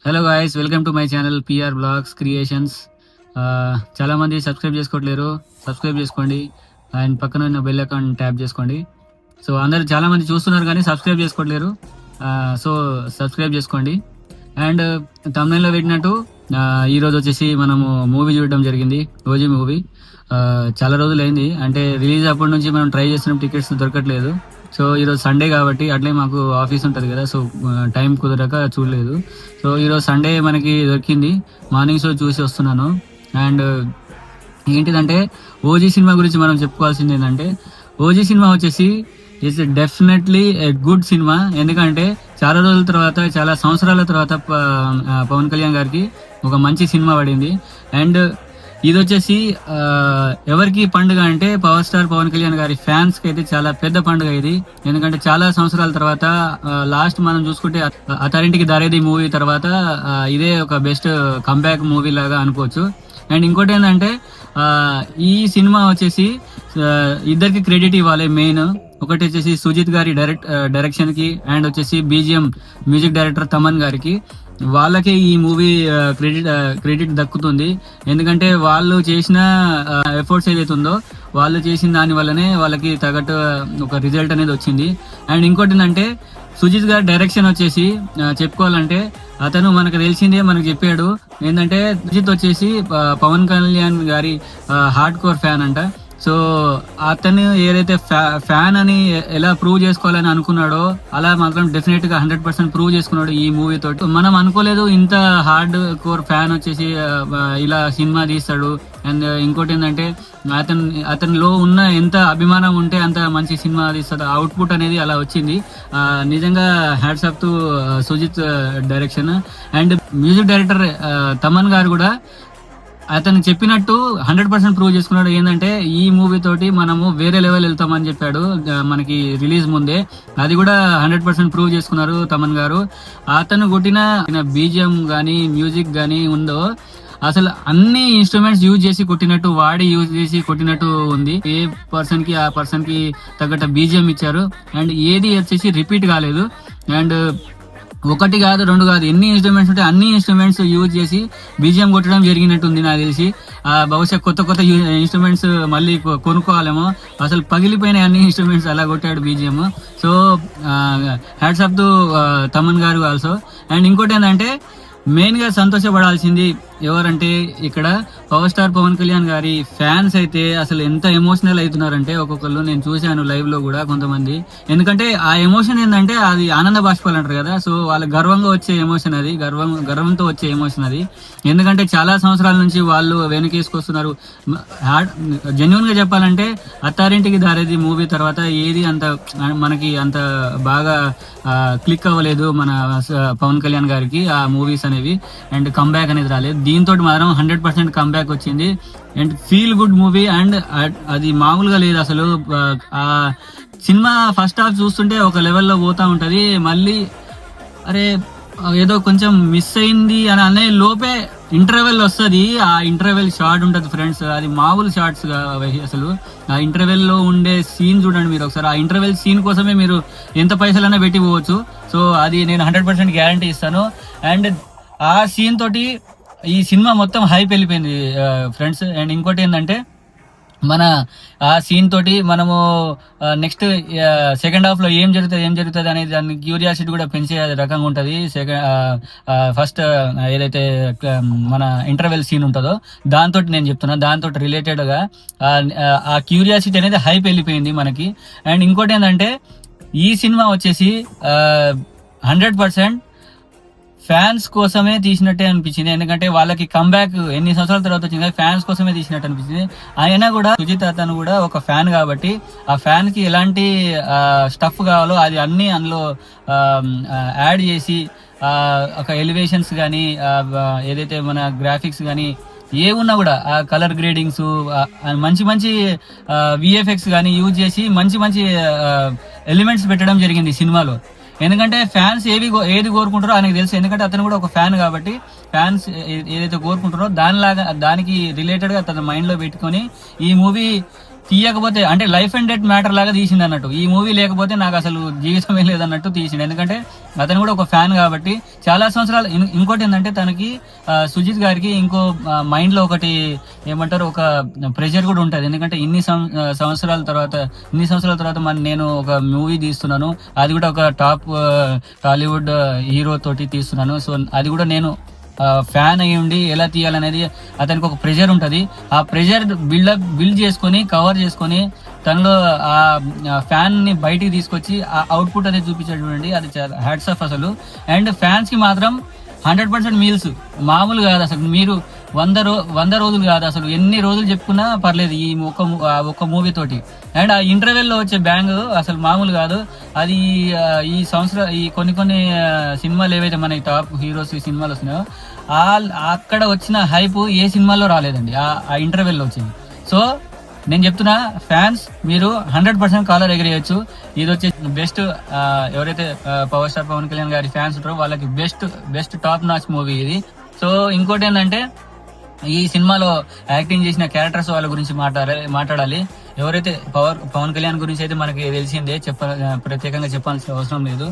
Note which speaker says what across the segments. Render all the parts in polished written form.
Speaker 1: Hello guys, welcome to my channel PR blogs creations. చాలా మంది subscribe చేసుకోవట్లేరు. Subscribe చేసుకోండి అండ్ పక్కన ఉన్న బెల్ ఐకాన్ ట్యాప్ చేసుకోండి. సో అందరు చాలా మంది చూస్తున్నారు కానీ సబ్స్క్రైబ్ చేసుకోవట్లేరు. సో సబ్స్క్రైబ్ చేసుకోండి. అండ్ తమిళలో పెట్టినట్టు ఈరోజు వచ్చేసి మనము మూవీ చూడడం జరిగింది, ఓజీ మూవీ. చాలా రోజులు అయింది, అంటే రిలీజ్ అప్పటి నుంచి మనం ట్రై చేస్తున్న టికెట్స్ దొరకట్లేదు. సో ఈరోజు సండే కాబట్టి అట్లే మాకు ఆఫీస్ ఉంటుంది కదా, సో టైం కుదరక చూడలేదు. సో ఈరోజు సండే మనకి దొరికింది, మార్నింగ్ షో చూసి వస్తున్నాను. అండ్ ఏంటిదంటే ఓజీ సినిమా గురించి మనం చెప్పుకోవాల్సింది ఏంటంటే, ఓజీ సినిమా వచ్చేసి it's definitely a good cinema. ఎందుకంటే చాలా రోజుల తర్వాత, చాలా సంవత్సరాల తర్వాత పవన్ కళ్యాణ్ గారికి ఒక మంచి సినిమా పడింది. అండ్ ఇది వచ్చేసి ఎవరికి పండుగ అంటే పవర్ స్టార్ పవన్ కళ్యాణ్ గారి ఫ్యాన్స్ కి అయితే చాలా పెద్ద పండుగ ఇది. ఎందుకంటే చాలా సంవత్సరాల తర్వాత లాస్ట్ మనం చూసుకుంటే అతరింటికి దారేది మూవీ తర్వాత ఇదే ఒక బెస్ట్ కంబ్యాక్ మూవీ లాగా అనుకోవచ్చు. అండ్ ఇంకోటి ఏంటంటే ఈ సినిమా వచ్చేసి ఇద్దరికి క్రెడిట్ ఇవ్వాలి. మెయిన్ ఒకటి వచ్చేసి సుజిత్ గారి డైరెక్షన్ కి, అండ్ వచ్చేసి బీజిఎం మ్యూజిక్ డైరెక్టర్ తమన్ గారికి. వాళ్ళకే ఈ మూవీ క్రెడిట్ దక్కుతుంది. ఎందుకంటే వాళ్ళు చేసిన ఎఫర్ట్స్ ఏదైతే ఉందో, వాళ్ళు చేసిన దాని వల్లనే వాళ్ళకి తగ్గట్టు ఒక రిజల్ట్ అనేది వచ్చింది. అండ్ ఇంకోటి ఏంటంటే సుజిత్ గారి డైరెక్షన్ వచ్చేసి చెప్పుకోవాలంటే అతను మనకు తెలిసిందే, మనకు చెప్పాడు. ఏంటంటే సుజిత్ వచ్చేసి పవన్ కళ్యాణ్ గారి హార్డ్ కోర్ ఫ్యాన్ అంట. సో అతను ఏదైతే ఫ్యాన్ అని ఎలా ప్రూవ్ చేసుకోవాలని అనుకున్నాడో అలా మాత్రం డెఫినెట్ గా 100% ప్రూవ్ చేసుకున్నాడు ఈ మూవీ తోటి. మనం అనుకోలేదు ఇంత హార్డ్ కోర్ ఫ్యాన్ వచ్చేసి ఇలా సినిమా తీస్తాడు. అండ్ ఇంకోటి ఏంటంటే అతనిలో ఉన్న ఎంత అభిమానం ఉంటే అంత మంచి సినిమా తీస్తాడు. అవుట్పుట్ అనేది అలా వచ్చింది. నిజంగా hats off to Sujeeth direction. And music director Thaman garu కూడా అతను చెప్పినట్టు 100% ప్రూవ్ చేసుకున్నాడు. ఏంటంటే ఈ మూవీ తోటి మనము వేరే లెవెల్ వెళ్తామని చెప్పాడు మనకి రిలీజ్ ముందే. అది కూడా 100% ప్రూవ్ చేసుకున్నారు తమన్ గారు. అతను కొట్టిన బీజిఎం గానీ మ్యూజిక్ గానీ ఉందో, అసలు అన్ని ఇన్స్ట్రుమెంట్స్ యూజ్ చేసి కొట్టినట్టు, వాడి యూజ్ చేసి కొట్టినట్టు ఉంది. ఏ పర్సన్ కి ఆ పర్సన్ కి తగ్గట్టు బీజిఎం ఇచ్చారు. అండ్ ఏది వచ్చేసి రిపీట్ కాలేదు. అండ్ ఒకటి కాదు, రెండు కాదు, ఎన్ని ఇన్స్ట్రుమెంట్స్ ఉంటే అన్ని ఇన్స్ట్రుమెంట్స్ యూజ్ చేసి బీజిఎం కొట్టడం జరిగినట్టుంది నాకు తెలిసి. బహుశా కొత్త ఇన్స్ట్రుమెంట్స్ మళ్ళీ కొనుక్కోవాలేమో. అసలు పగిలిపోయిన అన్ని ఇన్స్ట్రుమెంట్స్ అలా కొట్టాడు BGM. So hats off to Thaman గారు ఆల్సో. అండ్ ఇంకోటి ఏంటంటే మెయిన్ గా సంతోషపడాల్సింది ఎవరంటే ఇక్కడ పవర్ స్టార్ పవన్ కళ్యాణ్ గారి ఫ్యాన్స్ అయితే అసలు ఎంత ఎమోషనల్ అవుతున్నారంటే ఒక్కొక్కరు. నేను చూశాను లైవ్ లో కూడా కొంతమంది. ఎందుకంటే ఆ ఎమోషన్ ఏంటంటే అది ఆనంద బాష్పాలు అంటారు కదా, సో వాళ్ళ గర్వంగా వచ్చే ఎమోషన్ అది, గర్వంతో వచ్చే ఎమోషన్ అది. ఎందుకంటే చాలా సంవత్సరాల నుంచి వాళ్ళు వెనకేసుకొస్తున్నారు. జెన్యున్ గా చెప్పాలంటే అత్తారింటికి దారేది మూవీ తర్వాత ఏది అంత మనకి అంత బాగా క్లిక్ అవ్వలేదు మన పవన్ కళ్యాణ్ గారికి ఆ మూవీస్ అనేవి. అండ్ కంబ్యాక్ అనేది రాలేదు. దీంతో మాత్రం 100% కంబ్యాక్ వచ్చింది. And feel good movie. And అది మామూలుగా లేదు అసలు. ఆ సినిమా ఫస్ట్ హాఫ్ చూస్తుంటే ఒక లెవెల్లో పోతా ఉంటది, మళ్ళీ అరే ఏదో కొంచెం మిస్ అయింది అని అనే లోపే ఇంటర్వెల్ వస్తుంది. ఆ ఇంటర్వెల్ షార్ట్ ఉంటది ఫ్రెండ్స్, అది మామూలు షార్ట్స్ అసలు. ఆ ఇంటర్వెల్ లో ఉండే సీన్ చూడండి మీరు ఒకసారి. ఆ ఇంటర్వెల్ సీన్ కోసమే మీరు ఎంత పైసలైనా పెట్టి పోవచ్చు. సో అది నేను 100% గ్యారంటీ ఇస్తాను. అండ్ ఆ సీన్ తోటి ఈ సినిమా మొత్తం హైప్ వెళ్ళిపోయింది ఫ్రెండ్స్. అండ్ ఇంకోటి ఏంటంటే మన ఆ సీన్ తోటి మనము నెక్స్ట్ సెకండ్ హాఫ్ లో ఏం జరుగుతుంది అనేది దాని క్యూరియాసిటీ కూడా పెంచే రకంగా ఉంటది. ఫస్ట్ ఏదైతే మన ఇంటర్వెల్ సీన్ ఉంటుందో దాంతో నేను చెప్తున్నా, దాంతో రిలేటెడ్ గా ఆ క్యూరియాసిటీ అనేది హైప్ వెళ్ళిపోయింది మనకి. అండ్ ఇంకోటి ఏంటంటే ఈ సినిమా వచ్చేసి 100% ఫ్యాన్స్ కోసమే తీసినట్టే అనిపించింది. ఎందుకంటే వాళ్ళకి కంబ్యాక్ ఎన్ని సంవత్సరాల తర్వాత వచ్చింది, ఫ్యాన్స్ కోసమే తీసినట్టు అనిపించింది. అయినా కూడా సుజిత్ అతను కూడా ఒక ఫ్యాన్ కాబట్టి ఆ ఫ్యాన్ కి ఎలాంటి స్టఫ్ కావాలో అది అన్ని అందులో యాడ్ చేసి ఒక ఎలివేషన్స్ కానీ ఏదైతే మన గ్రాఫిక్స్ కానీ ఏ ఉన్నా కూడా ఆ కలర్ గ్రేడింగ్స్ మంచి విఎఫ్ఎక్స్ కానీ యూజ్ చేసి మంచి ఎలిమెంట్స్ పెట్టడం జరిగింది సినిమాలో. ఎందుకంటే ఫ్యాన్స్ ఏది కోరుకుంటారో ఆయనకు తెలుసు. ఎందుకంటే అతను కూడా ఒక ఫ్యాన్ కాబట్టి ఫ్యాన్స్ ఏదైతే కోరుకుంటారో దానికి రిలేటెడ్ గా తన మైండ్ లో పెట్టుకొని ఈ మూవీ తీయకపోతే అంటే లైఫ్ అండ్ డెత్ మ్యాటర్ లాగా తీసింది అన్నట్టు. ఈ మూవీ లేకపోతే నాకు అసలు జీవితమే లేదన్నట్టు తీసిండు. ఎందుకంటే అతను కూడా ఒక ఫ్యాన్ కాబట్టి చాలా సంవత్సరాలు. ఇంకోటి ఏంటంటే తనకి సుజిత్ గారికి ఇంకో మైండ్ లో ఒకటి ఏమంటారు, ఒక ప్రెషర్ కూడా ఉంటది. ఎందుకంటే ఇన్ని సంవత్సరాల తర్వాత నేను ఒక మూవీ తీస్తున్నాను, అది కూడా ఒక టాప్ టాలీవుడ్ హీరో తోటి తీస్తున్నాను. సో అది కూడా నేను ఫ్యాన్ అయ్యి ఉండి ఎలా తీయాలనేది అతనికి ఒక ప్రెషర్ ఉంటుంది. ఆ ప్రెషర్ బిల్డ్ చేసుకొని కవర్ చేసుకొని తనలో ఆ ఫ్యాన్ ని బయటికి తీసుకొచ్చి ఆ అవుట్పుట్ అనేది చూపించాడు చూడండి, అది హ్యాట్స్ ఆఫ్ అసలు. అండ్ ఫ్యాన్స్ కి మాత్రం 100% మీల్స్ మామూలు కాదు అసలు. మీరు 100 రోజులు కాదు అసలు, ఎన్ని రోజులు చెప్పుకున్నా పర్లేదు ఈ ఒక్క మూవీ తోటి. అండ్ ఆ ఇంటర్వెల్ లో వచ్చే బ్యాంగ్ అసలు మామూలు కాదు. అది ఈ సంవత్సరం ఈ కొన్ని సినిమాలు ఏవైతే మన టాప్ హీరోస్ ఈ సినిమాలు వస్తున్నాయో అక్కడ వచ్చిన హైప్ ఏ సినిమాలో రాలేదండి, ఆ ఇంటర్వెల్ లో వచ్చింది. సో నేను చెప్తున్నా ఫ్యాన్స్, మీరు 100% కాలర్ ఎగిరేయచ్చు. ఇది వచ్చే బెస్ట్, ఎవరైతే పవర్ స్టార్ పవన్ కళ్యాణ్ గారి ఫ్యాన్స్ ఉంటారో వాళ్ళకి బెస్ట్ టాప్ నాచ్ మూవీ ఇది. సో ఇంకోటి ఏంటంటే ఈ సినిమాలో యాక్టింగ్ చేసిన క్యారెక్టర్స్ వాళ్ళ గురించి మాట్లాడాలి. ఎవరైతే పవన్ కళ్యాణ్ గురించి అయితే మనకి తెలిసిందే, ప్రత్యేకంగా చెప్పాల్సిన అవసరం లేదు,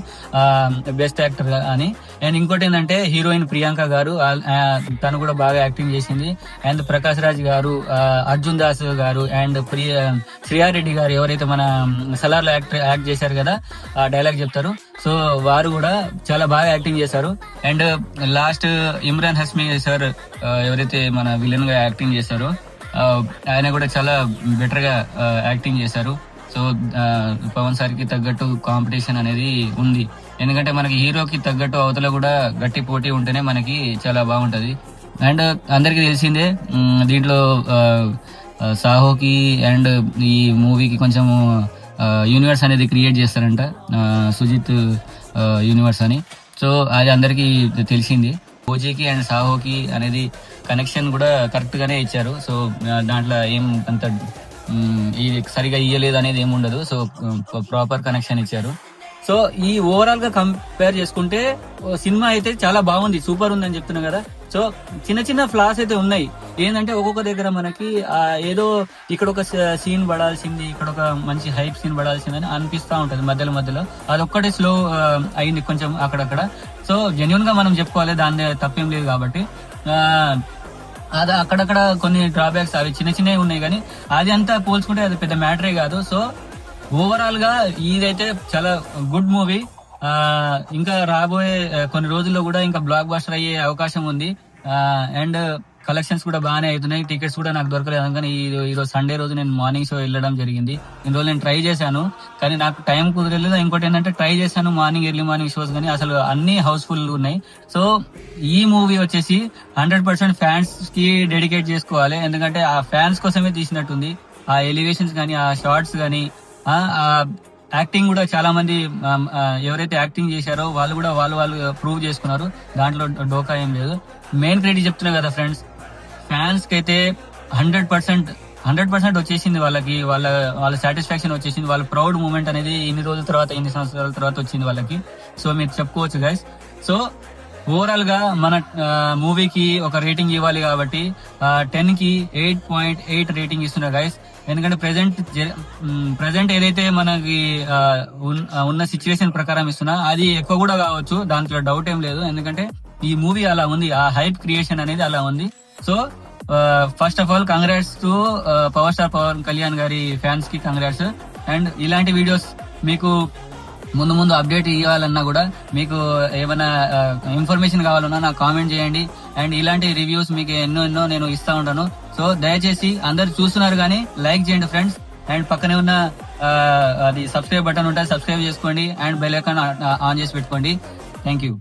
Speaker 1: బెస్ట్ యాక్టర్ అని. అండ్ ఇంకోటి ఏంటంటే హీరోయిన్ ప్రియాంక గారు, తను కూడా బాగా యాక్టింగ్ చేసింది. అండ్ ప్రకాష్ రాజ్ గారు, అర్జున్ దాస్ గారు, అండ్ శ్రీయారెడ్డి గారు ఎవరైతే మన సలార్లో యాక్ట్ చేశారు కదా, ఆ డైలాగ్ చెప్తారు. సో వారు కూడా చాలా బాగా యాక్టింగ్ చేశారు. అండ్ లాస్ట్ ఇమ్రాన్ హస్మీ సార్ ఎవరైతే మన విలన్ గా యాక్టింగ్ చేశారో ఆయన కూడా చాలా బెటర్ గా యాక్టింగ్ చేశారు. సో పవన్ సార్ కి తగ్గట్టు కాంపిటీషన్ అనేది ఉంది. ఎందుకంటే మనకి హీరోకి తగ్గట్టు అవతల కూడా గట్టి పోటీ ఉంటేనే మనకి చాలా బాగుంటది. అండ్ అందరికి తెలిసిందే దీంట్లో సాహోకి అండ్ ఈ మూవీకి కొంచెం యూనివర్స్ అనేది క్రియేట్ చేస్తారంట, సుజిత్ యూనివర్స్ అని. సో అది అందరికి తెలిసింది. ఓజీకి అండ్ సాహోకి అనేది కనెక్షన్ కూడా కరెక్ట్ గానే ఇచ్చారు. సో దాంట్లో ఏం అంత ఇది సరిగా ఇయ్యలేదు అనేది ఏమి ఉండదు. సో ప్రాపర్ కనెక్షన్ ఇచ్చారు. సో ఈ ఓవరాల్ గా కంపేర్ చేసుకుంటే సినిమా అయితే చాలా బాగుంది, సూపర్ ఉంది అని చెప్తున్నా కదా. సో చిన్న ఫ్లాస్ అయితే ఉన్నాయి. ఏంటంటే ఒక్కొక్క దగ్గర మనకి ఏదో ఇక్కడ ఒక సీన్ పడాల్సింది, ఇక్కడ ఒక మంచి హైప్ సీన్ పడాల్సింది అని అనిపిస్తా ఉంటది మధ్యలో. అదొక్కటే స్లో అయింది కొంచెం అక్కడక్కడ. సో జెన్యున్ గా మనం చెప్పుకోవాలి, దాని తప్పేం లేదు కాబట్టి. అది అక్కడక్కడ కొన్ని డ్రాబ్యాక్స్ అవి చిన్నవి ఉన్నాయి, కానీ అది అంతా పోల్చుకుంటే అది పెద్ద మ్యాటరే కాదు. సో ఓవరాల్ గా ఇదైతే చాలా గుడ్ మూవీ. ఇంకా రాబోయే కొన్ని రోజుల్లో కూడా ఇంకా బ్లాక్ బస్టర్ అయ్యే అవకాశం ఉంది. అండ్ కలెక్షన్స్ కూడా బాగానే అవుతున్నాయి. టికెట్స్ కూడా నాకు దొరకలేదు, కానీ ఈరోజు సండే రోజు నేను మార్నింగ్ షో వెళ్ళడం జరిగింది. ఇన్ని రోజులు నేను ట్రై చేశాను, కానీ నాకు టైం కుదరలేదు. ఇంకోటి ఏంటంటే ట్రై చేశాను ఎర్లీ మార్నింగ్ షోస్, కానీ అసలు అన్ని హౌస్ఫుల్ ఉన్నాయి. సో ఈ మూవీ వచ్చేసి 100% ఫ్యాన్స్ కి డెడికేట్ చేసుకోవాలి. ఎందుకంటే ఆ ఫ్యాన్స్ కోసమే తీసినట్టుంది. ఆ ఎలివేషన్స్ కానీ, ఆ షార్ట్స్ కానీ, ఆ యాక్టింగ్ కూడా చాలా మంది ఎవరైతే యాక్టింగ్ చేశారో వాళ్ళు కూడా వాళ్ళు ప్రూవ్ చేసుకున్నారు. దాంట్లో డోకా ఏం లేదు. మెయిన్ క్రెడిట్ చెప్తున్నా కదా ఫ్రెండ్స్, ఫ్యాన్స్ కి అయితే 100% వచ్చేసింది. వాళ్ళకి వాళ్ళ సాటిస్ఫాక్షన్ వచ్చేసింది. వాళ్ళ ప్రౌడ్ మూమెంట్ అనేది ఇన్ని రోజుల తర్వాత, ఇన్ని సంవత్సరాల తర్వాత వచ్చింది వాళ్ళకి. సో మీరు చెప్పుకోవచ్చు గైస్. సో ఓవరాల్ గా మన మూవీకి ఒక రేటింగ్ ఇవ్వాలి కాబట్టి 10 కి 8.8 రేటింగ్ ఇస్తున్నా గైస్. ఎందుకంటే ప్రెసెంట్ ఏదైతే మనకి ఉన్న సిచ్యువేషన్ ప్రకారం ఇస్తున్నా, అది ఎక్కువ కూడా కావచ్చు, దాంట్లో డౌట్ ఏం లేదు. ఎందుకంటే ఈ మూవీ అలా ఉంది, ఆ హైప్ క్రియేషన్ అనేది అలా ఉంది. So first of all congrats to power star Pawan Kalyan గారి ఫ్యాన్స్ కి కంగ్రాట్స్. అండ్ ఇలాంటి వీడియోస్ మీకు ముందు అప్డేట్ ఇవ్వాలన్నా కూడా, మీకు ఏమైనా ఇన్ఫర్మేషన్ కావాలన్నా నాకు కామెంట్ చేయండి. అండ్ ఇలాంటి రివ్యూస్ మీకు ఎన్నో నేను ఇస్తా ఉంటాను. సో దయచేసి అందరు చూస్తున్నారు కానీ లైక్ చేయండి ఫ్రెండ్స్. అండ్ పక్కనే ఉన్న అది సబ్స్క్రైబ్ బటన్ ఉంటుంది, సబ్స్క్రైబ్ చేసుకోండి. అండ్ బెల్ ఐకాన్ ఆన్ చేసి పెట్టుకోండి. Thank you.